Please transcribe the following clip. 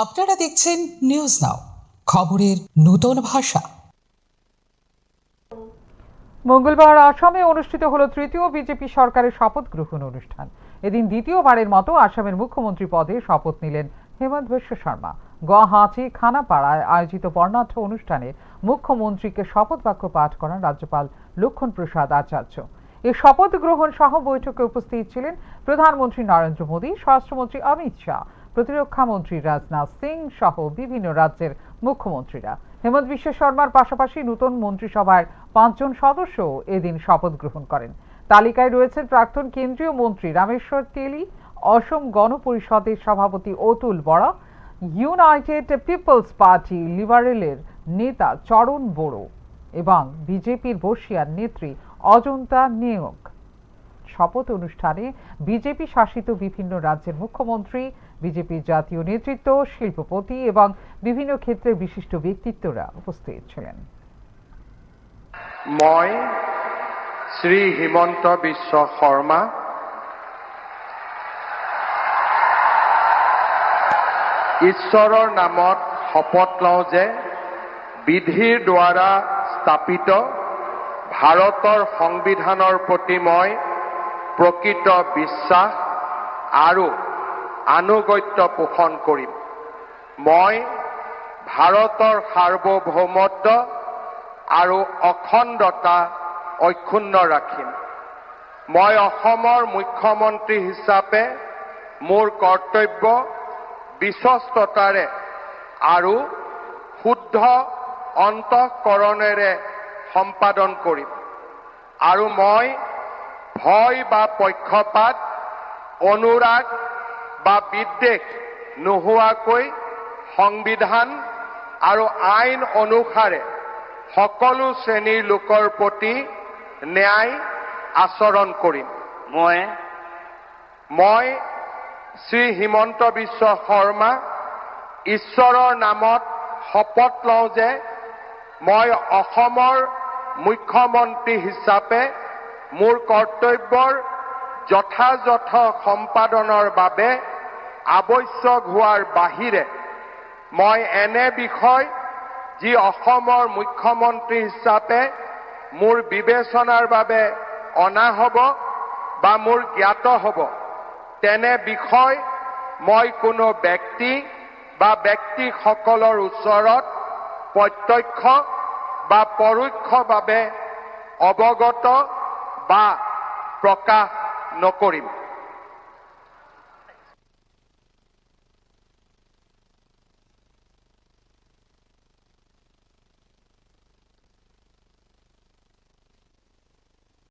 আপনারা দেখছেন news now, খবরের নতুন ভাষা। মঙ্গলবার আসামে অনুষ্ঠিত হলো তৃতীয় বিজেপি সরকারের শপথ গ্রহণ অনুষ্ঠান। এদিন দ্বিতীয়বারের মতো আসামের মুখ্যমন্ত্রী পদে শপথ নিলেন হেমন্ত বিশ্ব শর্মা। গুয়াহাটি খানাপাড়ায় আয়োজিত বর্ণাঢ্য অনুষ্ঠানে মুখ্যমন্ত্রীকে শপথ বাক্য পাঠ করান রাজ্যপাল লক্ষণ প্রসাদ আচার্য। এই শপথ গ্রহণ সহ বৈঠকে উপস্থিত ছিলেন প্রধানমন্ত্রী নরেন্দ্র মোদী, স্বরাষ্ট্রমন্ত্রী অমিত শাহ, প্রতিরক্ষা মন্ত্রী রাজনাথ সিং সহ বিভিন্ন রাজ্যের মুখ্যমন্ত্রীরা। হেমন্ত বিশ্ব শর্মার পাশাপাশি নতুন মন্ত্রিসভার 5 জন সদস্য এদিন শপথ গ্রহণ করেন। তালিকায় রয়েছেন প্রাক্তন কেন্দ্রীয় মন্ত্রী রামেশ্বর তেলি, অসম গণ পরিষদের সভাপতি Atul Bora, United Peoples Party লিবারেলের নেতা চরণ বড়ো এবং বিজেপির বর্ষিয়ান নেত্রী অজন্তা নেওগ। শপথ অনুষ্ঠানে বিজেপি শাসিত বিভিন্ন রাজ্যের মুখ্যমন্ত্রী, বিজেপির জাতীয় নেতৃত্ব, শিল্পপতি এবং বিভিন্ন ক্ষেত্রের বিশিষ্ট ব্যক্তিত্বরা উপস্থিত ছিলেন। মই শ্রী হিমন্ত বিশ্ব শর্মা ঈশ্বৰৰ নামত শপত লওঁ যে বিধিৰ দ্বাৰা স্থাপিত ভাৰতৰ সংবিধানৰ প্ৰতি মই প্ৰকৃত বিশ্বাস আৰু আনুগত্য পোষণ কৰিম। মই ভাৰতৰ সাৰ্বভৌমত্ব আৰু অখণ্ডতা অক্ষুণ্ণ ৰাখিম। মই অসমৰ মুখ্যমন্ত্ৰী হিচাপে মোৰ কৰ্তব্য বিশ্বস্ততাৰে আৰু শুদ্ধ অন্তঃকৰণেৰে সম্পাদন কৰিম আৰু মই ভয় বা পক্ষপাত, অনুৰাগ বা বিদ্বেষ নোহোৱাকৈ সংবিধান আৰু আইন অনুসাৰে সকলো শ্ৰেণীৰ লোকৰ প্ৰতি ন্যায় আচৰণ কৰিম। মই শ্ৰী হিমন্ত বিশ্ব শৰ্মা ঈশ্বৰৰ নামত শপত লওঁ যে মই অসমৰ মুখ্যমন্ত্ৰী হিচাপে মোৰ কৰ্তব্যৰ যথাযথ সম্পাদনৰ বাবে আৱশ্যক হোৱাৰ বাহিৰে মই এনে বিষয় যি অসমৰ মুখ্যমন্ত্ৰী হিচাপে মোৰ বিবেচনাৰ বাবে অনা হ'ব বা মোৰ জ্ঞাত হ'ব, তেনে বিষয় মই কোনো ব্যক্তি বা ব্যক্তিসকলৰ ওচৰত প্ৰত্যক্ষ বা পৰোক্ষভাৱে অৱগত বা প্ৰকাশ নকৰিম।